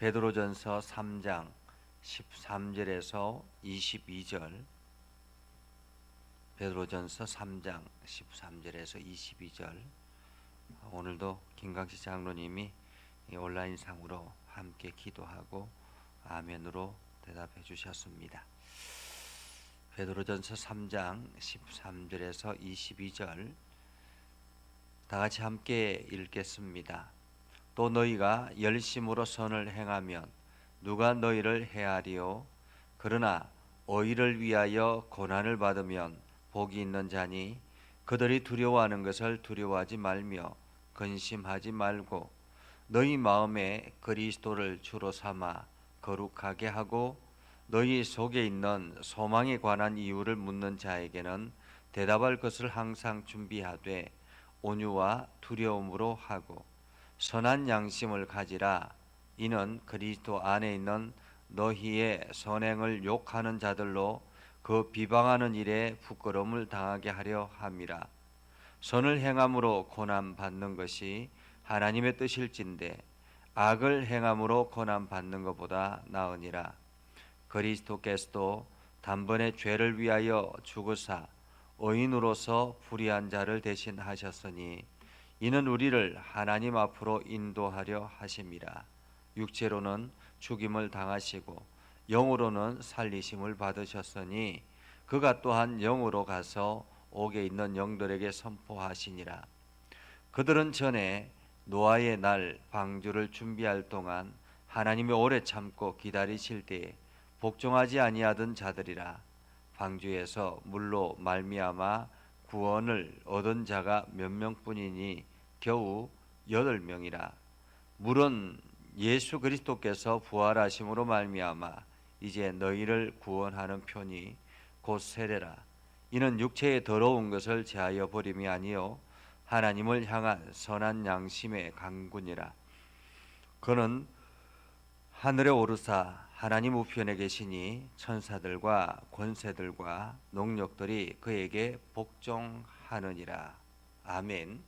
베드로전서 3장 13절에서 22절, 베드로전서 3장 13절에서 22절. 오늘도 김강식 장로님이 온라인상으로 함께 기도하고 아멘으로 대답해 주셨습니다. 베드로전서 3장 13절에서 22절 다 같이 함께 읽겠습니다. 또 너희가 열심으로 선을 행하면 누가 너희를 해하리요? 그러나 의를 위하여 고난을 받으면 복이 있는 자니 그들이 두려워하는 것을 두려워하지 말며 근심하지 말고 너희 마음에 그리스도를 주로 삼아 거룩하게 하고 너희 속에 있는 소망에 관한 이유를 묻는 자에게는 대답할 것을 항상 준비하되 온유와 두려움으로 하고 선한 양심을 가지라. 이는 그리스도 안에 있는 너희의 선행을 욕하는 자들로 그 비방하는 일에 부끄러움을 당하게 하려 함이라. 선을 행함으로 고난 받는 것이 하나님의 뜻일진데 악을 행함으로 고난 받는 것보다 나으니라. 그리스도께서도 단번에 죄를 위하여 죽으사 의인으로서 불의한 자를 대신하셨으니 이는 우리를 하나님 앞으로 인도하려 하심이라. 육체로는 죽임을 당하시고 영으로는 살리심을 받으셨으니 그가 또한 영으로 가서 옥에 있는 영들에게 선포하시니라. 그들은 전에 노아의 날 방주를 준비할 동안 하나님이 오래 참고 기다리실 때에 복종하지 아니하던 자들이라. 방주에서 물로 말미암아 구원을 얻은 자가 몇 명뿐이니 겨우 8명이라. 물은 예수 그리스도께서 부활하심으로 말미암아 이제 너희를 구원하는 편이 곧 세례라. 이는 육체의 더러운 것을 제하여 버림이 아니요 하나님을 향한 선한 양심의 강군이라. 그는 하늘에 오르사 하나님 우편에 계시니 천사들과 권세들과 능력들이 그에게 복종하느니라. 아멘.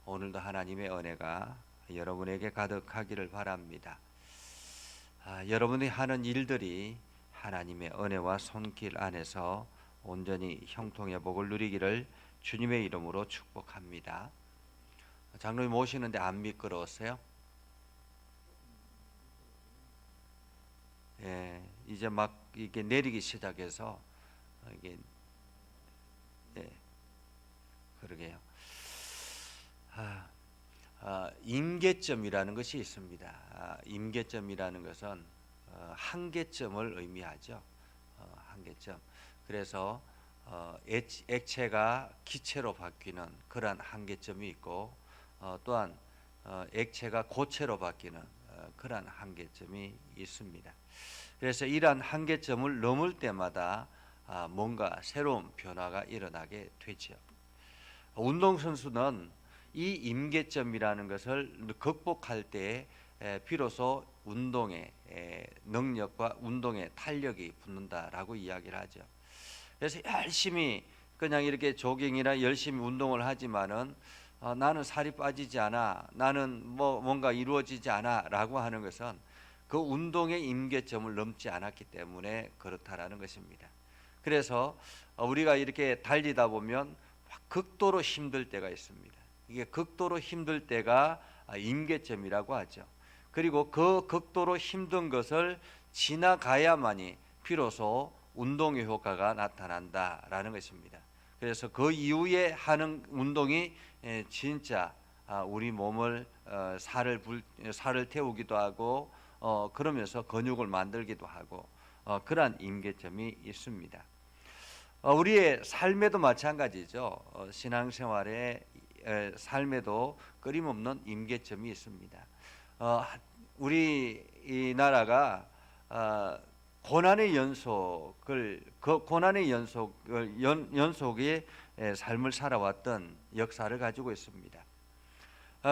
오늘도 하나님의 은혜가 여러분에게 가득하기를 바랍니다. 여러분이 하는 일들이 하나님의 은혜와 손길 안에서 온전히 형통의 복을 누리기를 주님의 이름으로 축복합니다. 장로님 모시는데 안 미끄러웠어요? 예, 이제 막 이게 내리기 시작해서 이게 그러게요. 임계점이라는 것이 있습니다. 임계점이라는 것은 한계점을 의미하죠. 한계점. 그래서 액체가 기체로 바뀌는 그러한 한계점이 있고 또한 액체가 고체로 바뀌는 그러한 한계점이 있습니다. 그래서 이러한 한계점을 넘을 때마다 뭔가 새로운 변화가 일어나게 되죠. 운동선수는 이 임계점이라는 것을 극복할 때 비로소 운동의 능력과 운동의 탄력이 붙는다라고 이야기를 하죠. 그래서 열심히 그냥 이렇게 조깅이나 열심히 운동을 하지만은 나는 살이 빠지지 않아, 나는 뭔가 이루어지지 않아라고 하는 것은 그 운동의 임계점을 넘지 않았기 때문에 그렇다라는 것입니다. 그래서 우리가 이렇게 달리다 보면 극도로 힘들 때가 있습니다. 이게 극도로 힘들 때가 임계점이라고 하죠. 그리고 그 극도로 힘든 것을 지나가야만이 비로소 운동의 효과가 나타난다라는 것입니다. 그래서 그 이후에 하는 운동이 진짜 우리 몸을 살을 태우기도 하고 그러면서 근육을 만들기도 하고 그러한 임계점이 있습니다. 우리의 삶에도 마찬가지죠. 신앙생활의 삶에도 끊임없는 임계점이 있습니다. 우리 이 나라가 고난의 연속의 삶을 살아왔던 역사를 가지고 있습니다.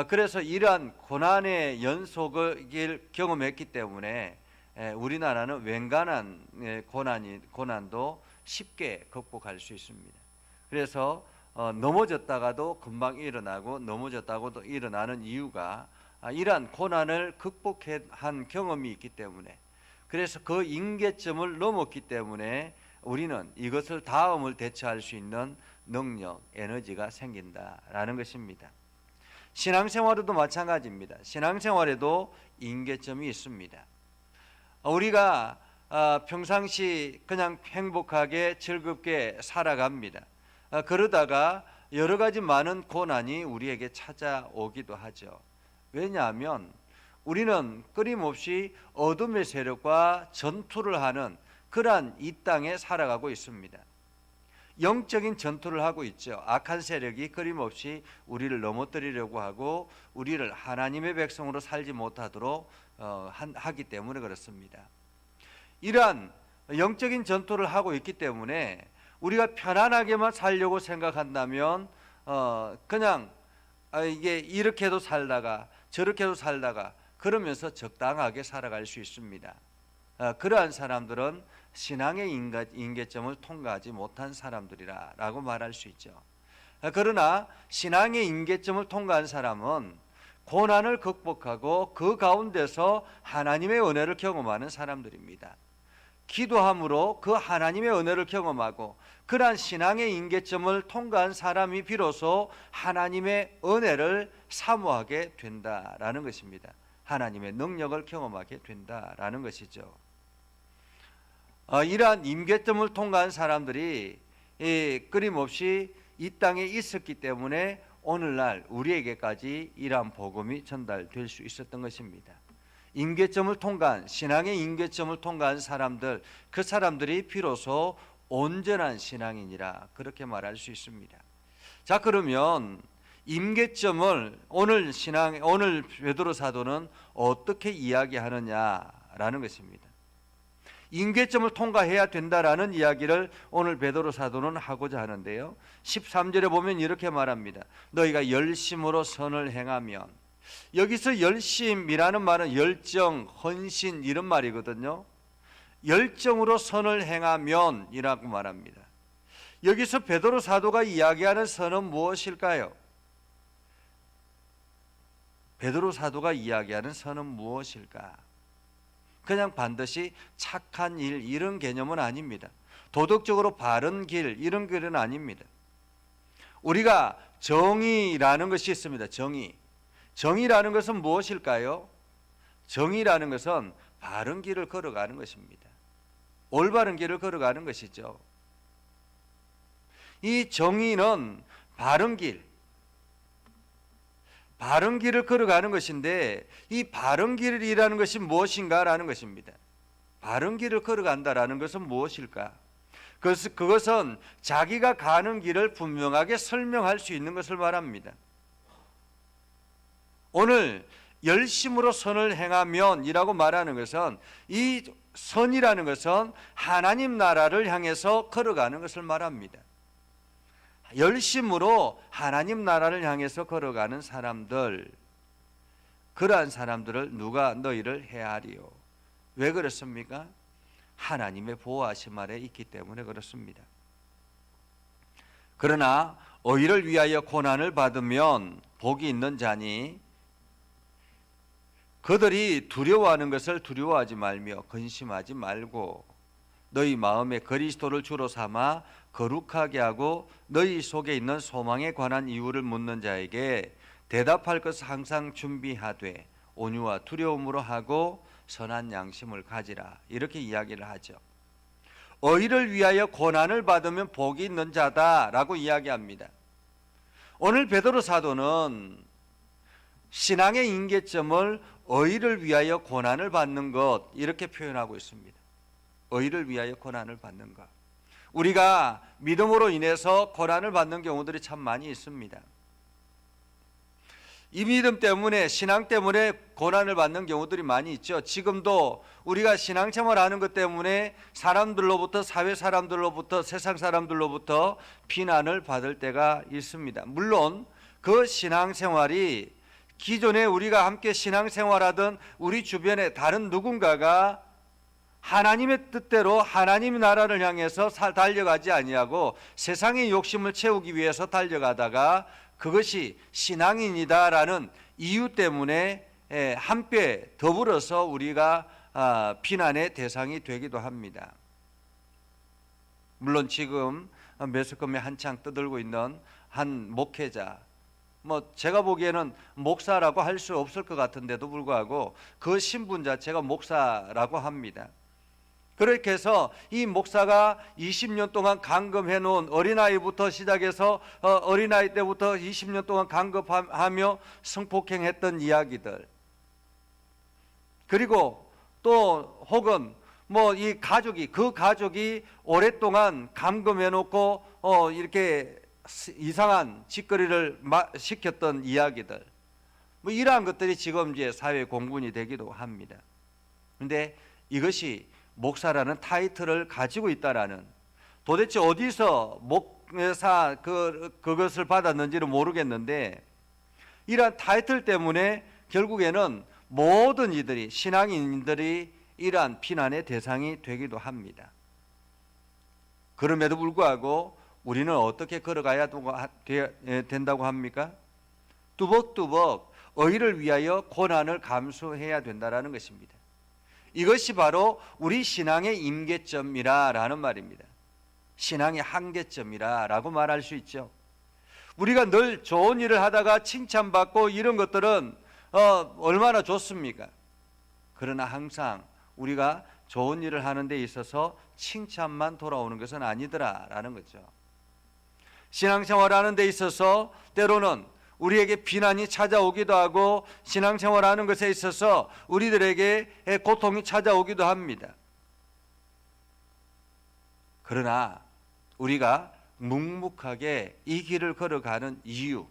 그래서 이러한 고난의 연속을 경험했기 때문에 우리나라는 웬간한 고난도 쉽게 극복할 수 있습니다. 그래서 넘어졌다가도 금방 일어나고 넘어졌다고도 일어나는 이유가 이러한 고난을 극복한 경험이 있기 때문에, 그래서 그 임계점을 넘었기 때문에 우리는 이것을 다음을 대처할 수 있는 능력, 에너지가 생긴다라는 것입니다. 신앙생활에도 마찬가지입니다. 신앙생활에도 임계점이 있습니다. 우리가 평상시 그냥 행복하게 즐겁게 살아갑니다. 그러다가 여러 가지 많은 고난이 우리에게 찾아오기도 하죠. 왜냐하면 우리는 끊임없이 어둠의 세력과 전투를 하는 그러한 이 땅에 살아가고 있습니다. 영적인 전투를 하고 있죠. 악한 세력이 끊임없이 우리를 넘어뜨리려고 하고 우리를 하나님의 백성으로 살지 못하도록 하기 때문에 그렇습니다. 이러한 영적인 전투를 하고 있기 때문에 우리가 편안하게만 살려고 생각한다면 그냥 이게 이렇게도 살다가 저렇게도 살다가 그러면서 적당하게 살아갈 수 있습니다. 그러한 사람들은 신앙의 임계점을 통과하지 못한 사람들이라고 말할 수 있죠. 그러나 신앙의 임계점을 통과한 사람은 고난을 극복하고 그 가운데서 하나님의 은혜를 경험하는 사람들입니다. 기도함으로 그 하나님의 은혜를 경험하고 그러한 신앙의 임계점을 통과한 사람이 비로소 하나님의 은혜를 사모하게 된다라는 것입니다. 하나님의 능력을 경험하게 된다라는 것이죠. 이러한 임계점을 통과한 사람들이 끊임없이 이 땅에 있었기 때문에 오늘날 우리에게까지 이러한 복음이 전달될 수 있었던 것입니다. 임계점을 통과한, 신앙의 임계점을 통과한 사람들, 그 사람들이 비로소 온전한 신앙인이라 그렇게 말할 수 있습니다. 자, 그러면 임계점을 오늘 베드로 사도는 어떻게 이야기하느냐라는 것입니다. 임계점을 통과해야 된다라는 이야기를 오늘 베드로 사도는 하고자 하는데요. 13절에 보면 이렇게 말합니다. 너희가 열심으로 선을 행하면, 여기서 열심이라는 말은 열정, 헌신 이런 말이거든요. 열정으로 선을 행하면 이라고 말합니다. 여기서 베드로 사도가 이야기하는 선은 무엇일까요? 베드로 사도가 이야기하는 선은 무엇일까? 그냥 반드시 착한 일 이런 개념은 아닙니다. 도덕적으로 바른 길 이런 길은 아닙니다. 우리가 정의라는 것이 있습니다. 정의라는 것은 무엇일까요? 정의라는 것은 바른 길을 걸어가는 것입니다. 올바른 길을 걸어가는 것이죠. 이 정의는 바른 길을 걸어가는 것인데, 이 바른 길이라는 것이 무엇인가라는 것입니다. 바른 길을 걸어간다라는 것은 무엇일까? 그것은 자기가 가는 길을 분명하게 설명할 수 있는 것을 말합니다. 오늘 열심으로 선을 행하면 이라고 말하는 것은, 이 선이라는 것은 하나님 나라를 향해서 걸어가는 것을 말합니다. 열심으로 하나님 나라를 향해서 걸어가는 사람들, 그러한 사람들을 누가 너희를 해하리요? 왜 그렇습니까? 하나님의 보호하심 아래 있기 때문에 그렇습니다. 그러나 의를 위하여 고난을 받으면 복이 있는 자니, 그들이 두려워하는 것을 두려워하지 말며 근심하지 말고 너희 마음에 그리스도를 주로 삼아 거룩하게 하고 너희 속에 있는 소망에 관한 이유를 묻는 자에게 대답할 것을 항상 준비하되 온유와 두려움으로 하고 선한 양심을 가지라, 이렇게 이야기를 하죠. 의를 위하여 고난을 받으면 복이 있는 자다라고 이야기합니다. 오늘 베드로 사도는 신앙의 임계점을 의를 위하여 고난을 받는 것 이렇게 표현하고 있습니다. 의를 위하여 고난을 받는 것. 우리가 믿음으로 인해서 고난을 받는 경우들이 참 많이 있습니다. 이 믿음 때문에, 신앙 때문에 고난을 받는 경우들이 많이 있죠. 지금도 우리가 신앙생활하는 것 때문에 사람들로부터, 사회 사람들로부터, 세상 사람들로부터 비난을 받을 때가 있습니다. 물론 그 신앙생활이 기존에 우리가 함께 신앙생활하던 우리 주변에 다른 누군가가 하나님의 뜻대로 하나님 나라를 향해서 달려가지 아니하고 세상의 욕심을 채우기 위해서 달려가다가 그것이 신앙인이다라는 이유 때문에 함께 더불어서 우리가 비난의 대상이 되기도 합니다. 물론 지금 매스컴에 한창 떠들고 있는 한 목회자, 제가 보기에는 목사라고 할 수 없을 것 같은데도 불구하고 그 신분 자체가 목사라고 합니다. 그렇게 해서 이 목사가 20년 동안 감금해 놓은 어린아이부터 시작해서 어린아이 때부터 20년 동안 감금하며 성폭행했던 이야기들, 그리고 또 혹은 이 가족이 오랫동안 감금해 놓고 이렇게 이상한 짓거리를 시켰던 이야기들, 이러한 것들이 지금 이제 사회 공분이 되기도 합니다. 그런데 이것이 목사라는 타이틀을 가지고 있다라는, 도대체 어디서 목사 그것을 받았는지는 모르겠는데, 이러한 타이틀 때문에 결국에는 모든 이들이, 신앙인들이 이러한 비난의 대상이 되기도 합니다. 그럼에도 불구하고 우리는 어떻게 걸어가야 된다고 합니까? 뚜벅뚜벅 의를 위하여 고난을 감수해야 된다라는 것입니다. 이것이 바로 우리 신앙의 임계점이라는 말입니다. 신앙의 한계점이라고 말할 수 있죠. 우리가 늘 좋은 일을 하다가 칭찬받고 이런 것들은 얼마나 좋습니까? 그러나 항상 우리가 좋은 일을 하는 데 있어서 칭찬만 돌아오는 것은 아니더라라는 거죠. 신앙생활하는 데 있어서 때로는 우리에게 비난이 찾아오기도 하고, 신앙생활하는 것에 있어서 우리들에게 고통이 찾아오기도 합니다. 그러나 우리가 묵묵하게 이 길을 걸어가는 이유,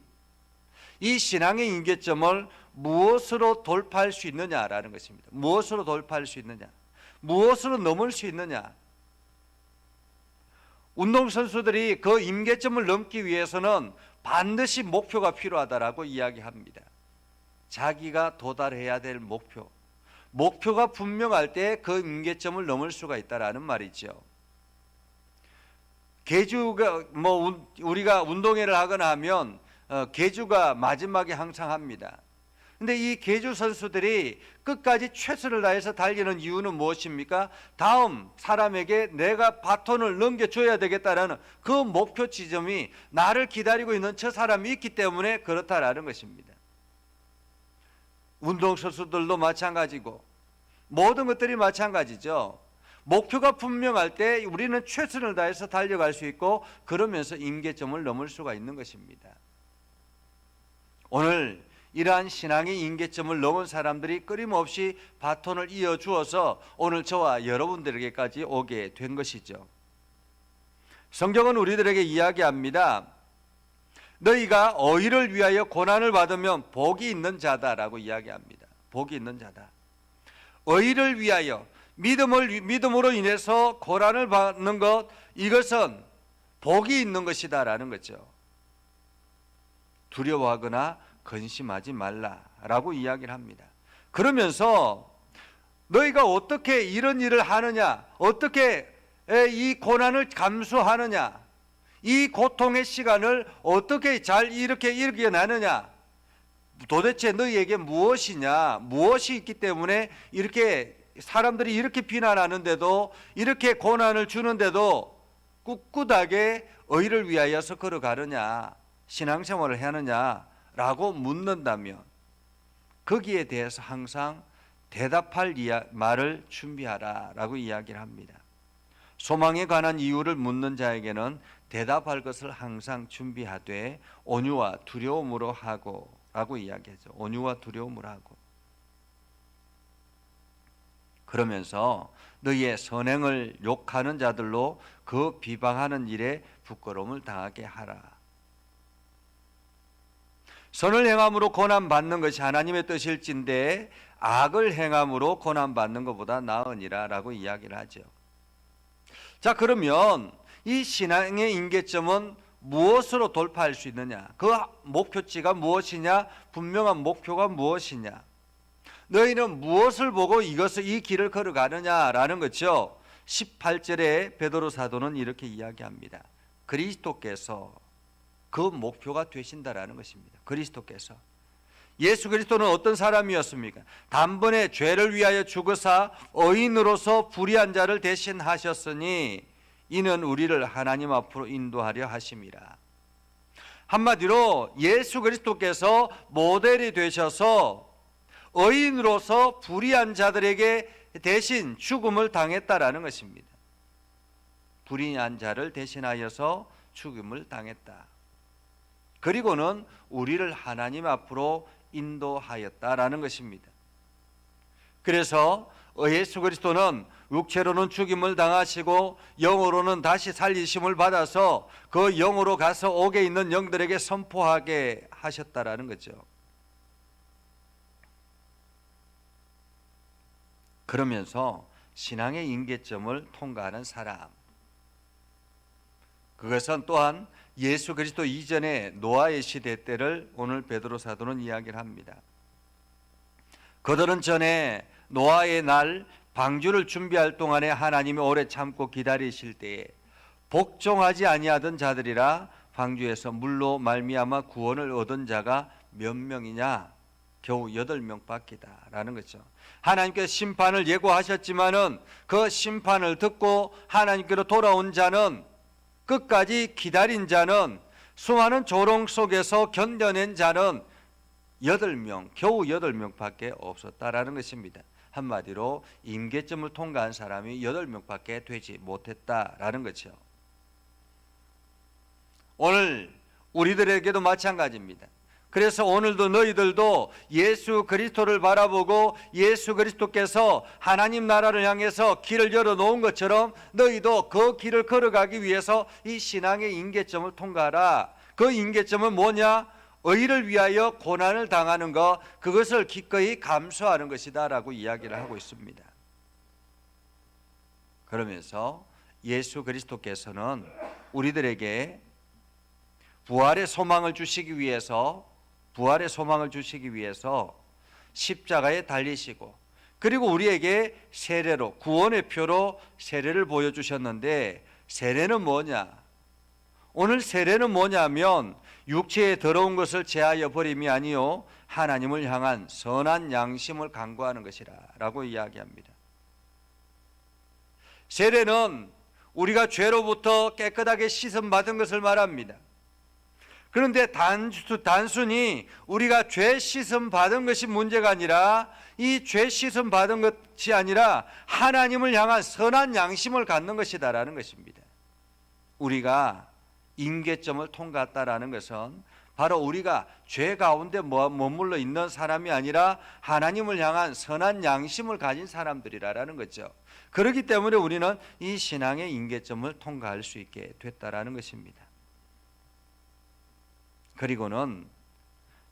이 신앙의 임계점을 무엇으로 돌파할 수 있느냐라는 것입니다. 무엇으로 돌파할 수 있느냐, 무엇으로 넘을 수 있느냐. 운동선수들이 그 임계점을 넘기 위해서는 반드시 목표가 필요하다라고 이야기합니다. 자기가 도달해야 될 목표가 분명할 때 그 임계점을 넘을 수가 있다라는 말이죠. 계주가 우리가 운동회를 하거나 하면 계주가 마지막에 항상 합니다. 근데 이 계주 선수들이 끝까지 최선을 다해서 달리는 이유는 무엇입니까? 다음 사람에게 내가 바톤을 넘겨줘야 되겠다라는 그 목표 지점이 나를 기다리고 있는 저 사람이 있기 때문에 그렇다라는 것입니다. 운동선수들도 마찬가지고 모든 것들이 마찬가지죠. 목표가 분명할 때 우리는 최선을 다해서 달려갈 수 있고, 그러면서 임계점을 넘을 수가 있는 것입니다. 오늘 이러한 신앙의 임계점을 넘은 사람들이 끊임없이 바톤을 이어주어서 오늘 저와 여러분들에게까지 오게 된 것이죠. 성경은 우리들에게 이야기합니다. 너희가 의를 위하여 고난을 받으면 복이 있는 자다라고 이야기합니다. 복이 있는 자다. 의를 위하여, 믿음으로 인해서 고난을 받는 것, 이것은 복이 있는 것이다라는 거죠. 두려워하거나 근심하지 말라라고 이야기를 합니다. 그러면서 너희가 어떻게 이런 일을 하느냐, 어떻게 이 고난을 감수하느냐, 이 고통의 시간을 어떻게 잘 이렇게 이겨내느냐, 도대체 너희에게 무엇이 있기 때문에 이렇게 사람들이 이렇게 비난하는데도, 이렇게 고난을 주는데도 꿋꿋하게 의를 위하여서 걸어가느냐, 신앙생활을 하느냐 라고 묻는다면 거기에 대해서 항상 대답할 말을 준비하라 라고 이야기를 합니다. 소망에 관한 이유를 묻는 자에게는 대답할 것을 항상 준비하되 온유와 두려움으로 하고 라고 이야기하죠. 온유와 두려움으로 하고. 그러면서 너희의 선행을 욕하는 자들로 그 비방하는 일에 부끄러움을 당하게 하라. 선을 행함으로 고난받는 것이 하나님의 뜻일진데 악을 행함으로 고난받는 것보다 나으니라 라고 이야기를 하죠. 자, 그러면 이 신앙의 임계점은 무엇으로 돌파할 수 있느냐? 그 목표치가 무엇이냐? 분명한 목표가 무엇이냐? 너희는 무엇을 보고 이 길을 걸어가느냐라는 거죠. 18절에 베드로 사도는 이렇게 이야기합니다. 그리스도께서 그 목표가 되신다라는 것입니다. 그리스도께서 예수 그리스도는 어떤 사람이었습니까? 단번에 죄를 위하여 죽으사 의인으로서 불의한 자를 대신하셨으니 이는 우리를 하나님 앞으로 인도하려 하심이라. 한마디로 예수 그리스도께서 모델이 되셔서 의인으로서 불의한 자들에게 대신 죽음을 당했다라는 것입니다. 불의한 자를 대신하여서 죽음을 당했다. 그리고는 우리를 하나님 앞으로 인도하였다라는 것입니다. 그래서 예수 그리스도는 육체로는 죽임을 당하시고 영으로는 다시 살리심을 받아서 그 영으로 가서 옥에 있는 영들에게 선포하게 하셨다라는 거죠. 그러면서 신앙의 임계점을 통과하는 사람, 그것은 또한 예수 그리스도 이전의 노아의 시대 때를 오늘 베드로 사도는 이야기를 합니다. 그들은 전에 노아의 날 방주를 준비할 동안에 하나님이 오래 참고 기다리실 때에 복종하지 아니하던 자들이라 방주에서 물로 말미암아 구원을 얻은 자가 몇 명이냐? 겨우 8명밖이다 라는 거죠. 하나님께서 심판을 예고하셨지만은 그 심판을 듣고 하나님께로 돌아온 자는, 끝까지 기다린 자는, 수많은 조롱 속에서 견뎌낸 자는 8명, 겨우 8명밖에 없었다라는 것입니다. 한마디로 임계점을 통과한 사람이 8명밖에 되지 못했다라는 거죠. 오늘 우리들에게도 마찬가지입니다. 그래서 오늘도 너희들도 예수 그리스도를 바라보고 예수 그리스도께서 하나님 나라를 향해서 길을 열어놓은 것처럼 너희도 그 길을 걸어가기 위해서 이 신앙의 임계점을 통과하라. 그 임계점은 뭐냐? 의를 위하여 고난을 당하는 것, 그것을 기꺼이 감수하는 것이다 라고 이야기를 하고 있습니다. 그러면서 예수 그리스도께서는 우리들에게 부활의 소망을 주시기 위해서 십자가에 달리시고, 그리고 우리에게 세례로, 구원의 표로 세례를 보여주셨는데, 세례는 뭐냐? 오늘 세례는 뭐냐면 육체에 더러운 것을 제하여 버림이 아니요 하나님을 향한 선한 양심을 강구하는 것이라 라고 이야기합니다. 세례는 우리가 죄로부터 깨끗하게 씻음받은 것을 말합니다. 그런데 단순히 우리가 죄 씻음 받은 것이 문제가 아니라, 이 죄 씻음 받은 것이 아니라 하나님을 향한 선한 양심을 갖는 것이다라는 것입니다. 우리가 임계점을 통과했다라는 것은 바로 우리가 죄 가운데 머물러 있는 사람이 아니라 하나님을 향한 선한 양심을 가진 사람들이라는 거죠. 그렇기 때문에 우리는 이 신앙의 임계점을 통과할 수 있게 됐다라는 것입니다. 그리고는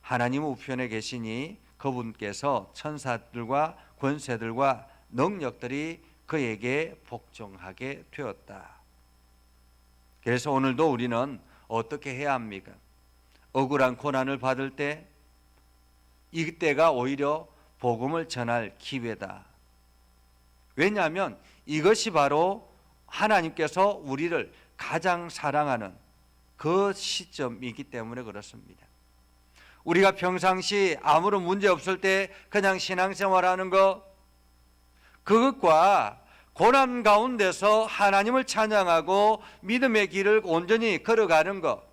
하나님 우편에 계시니 그분께서 천사들과 권세들과 능력들이 그에게 복종하게 되었다. 그래서 오늘도 우리는 어떻게 해야 합니까? 억울한 고난을 받을 때 이때가 오히려 복음을 전할 기회다. 왜냐하면 이것이 바로 하나님께서 우리를 가장 사랑하는 그 시점이기 때문에 그렇습니다. 우리가 평상시 아무런 문제 없을 때 그냥 신앙생활하는 것, 그것과 고난 가운데서 하나님을 찬양하고 믿음의 길을 온전히 걸어가는 것,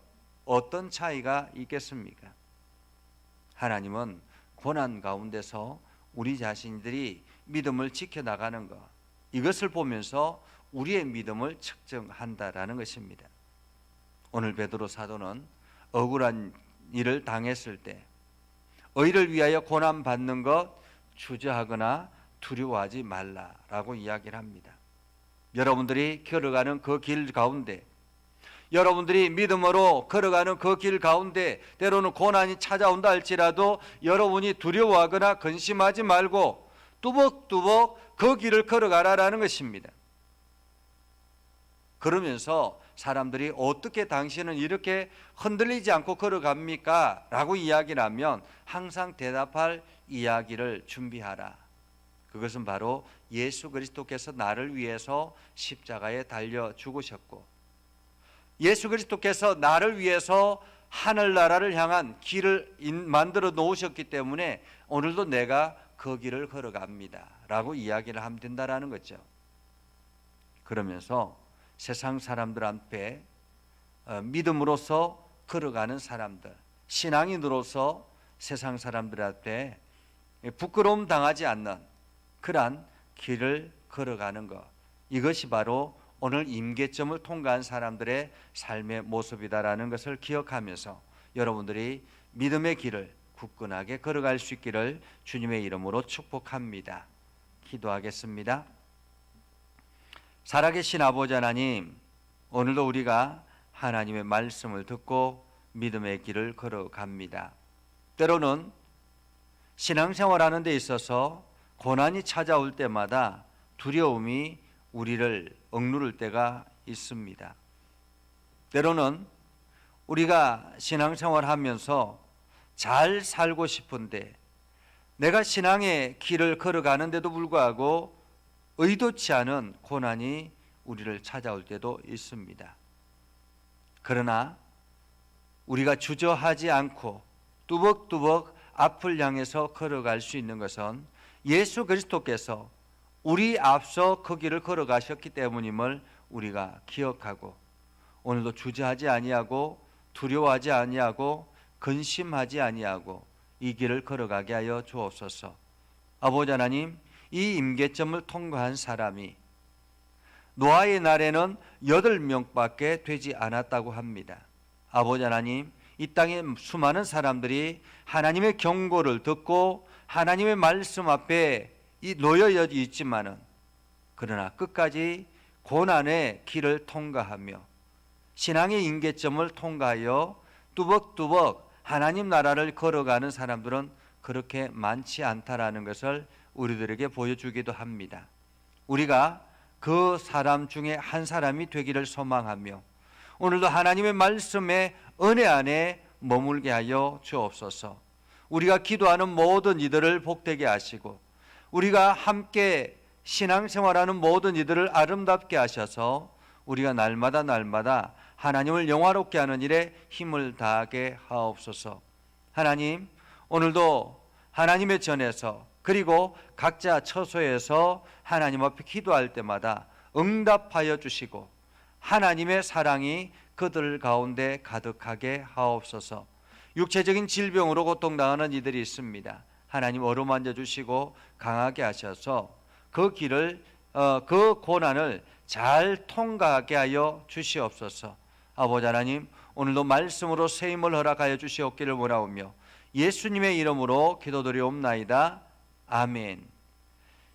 어떤 차이가 있겠습니까? 하나님은 고난 가운데서 우리 자신들이 믿음을 지켜나가는 것, 이것을 보면서 우리의 믿음을 측정한다라는 것입니다. 오늘 베드로 사도는 억울한 일을 당했을 때 의를 위하여 고난받는 것 주저하거나 두려워하지 말라라고 이야기를 합니다. 여러분들이 걸어가는 그 길 가운데, 여러분들이 믿음으로 걸어가는 그 길 가운데 때로는 고난이 찾아온다 할지라도 여러분이 두려워하거나 근심하지 말고 뚜벅뚜벅 그 길을 걸어가라라는 것입니다. 그러면서 사람들이 어떻게 당신은 이렇게 흔들리지 않고 걸어갑니까? 라고 이야기를 하면 항상 대답할 이야기를 준비하라. 그것은 바로 예수 그리스도께서 나를 위해서 십자가에 달려 죽으셨고, 예수 그리스도께서 나를 위해서 하늘나라를 향한 길을 만들어 놓으셨기 때문에 오늘도 내가 그 길을 걸어갑니다 라고 이야기를 하면 된다라는 거죠. 그러면서 세상 사람들 앞에 믿음으로서 걸어가는 사람들, 신앙인으로서 세상 사람들 앞에 부끄러움 당하지 않는 그러한 길을 걸어가는 것, 이것이 바로 오늘 임계점을 통과한 사람들의 삶의 모습이다라는 것을 기억하면서 여러분들이 믿음의 길을 굳건하게 걸어갈 수 있기를 주님의 이름으로 축복합니다. 기도하겠습니다. 살아계신 아버지 하나님, 오늘도 우리가 하나님의 말씀을 듣고 믿음의 길을 걸어갑니다. 때로는 신앙생활하는 데 있어서 고난이 찾아올 때마다 두려움이 우리를 억누를 때가 있습니다. 때로는 우리가 신앙생활하면서 잘 살고 싶은데 내가 신앙의 길을 걸어가는데도 불구하고 의도치 않은 고난이 우리를 찾아올 때도 있습니다. 그러나 우리가 주저하지 않고 뚜벅뚜벅 앞을 향해서 걸어갈 수 있는 것은 예수 그리스도께서 우리 앞서 그 길을 걸어가셨기 때문임을 우리가 기억하고 오늘도 주저하지 아니하고 두려워하지 아니하고 근심하지 아니하고 이 길을 걸어가게 하여 주옵소서. 아버지 하나님, 이 임계점을 통과한 사람이 노아의 날에는 8명밖에 되지 않았다고 합니다. 아버지 하나님, 이 땅에 수많은 사람들이 하나님의 경고를 듣고 하나님의 말씀 앞에 놓여 있지만은 그러나 끝까지 고난의 길을 통과하며 신앙의 임계점을 통과하여 뚜벅뚜벅 하나님 나라를 걸어가는 사람들은 그렇게 많지 않다라는 것을 우리들에게 보여주기도 합니다. 우리가 그 사람 중에 한 사람이 되기를 소망하며 오늘도 하나님의 말씀의 은혜 안에 머물게 하여 주옵소서. 우리가 기도하는 모든 이들을 복되게 하시고 우리가 함께 신앙생활하는 모든 이들을 아름답게 하셔서 우리가 날마다 하나님을 영화롭게 하는 일에 힘을 다하게 하옵소서. 하나님, 오늘도 하나님의 전에서 그리고 각자 처소에서 하나님 앞에 기도할 때마다 응답하여 주시고 하나님의 사랑이 그들 가운데 가득하게 하옵소서. 육체적인 질병으로 고통당하는 이들이 있습니다. 하나님 어루만져 주시고 강하게 하셔서 그 길을 그 고난을 잘 통과하게 하여 주시옵소서. 아버지 하나님, 오늘도 말씀으로 새 힘을 허락하여 주시옵기를 원하오며 예수님의 이름으로 기도드리옵나이다. 아멘.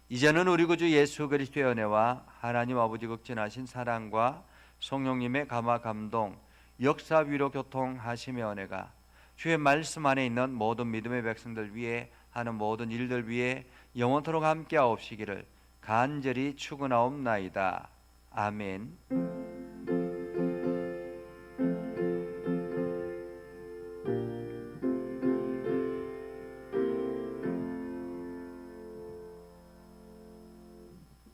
이제는 우리 구주 예수 그리스도의 은혜와 하나님 아버지 극진하신 사랑과 성령님의 감화 감동 역사 위로 교통하심의 은혜가 주의 말씀 안에 있는 모든 믿음의 백성들 위에 하는 모든 일들 위에 영원토록 함께하옵시기를 간절히 축원하옵나이다. 아멘.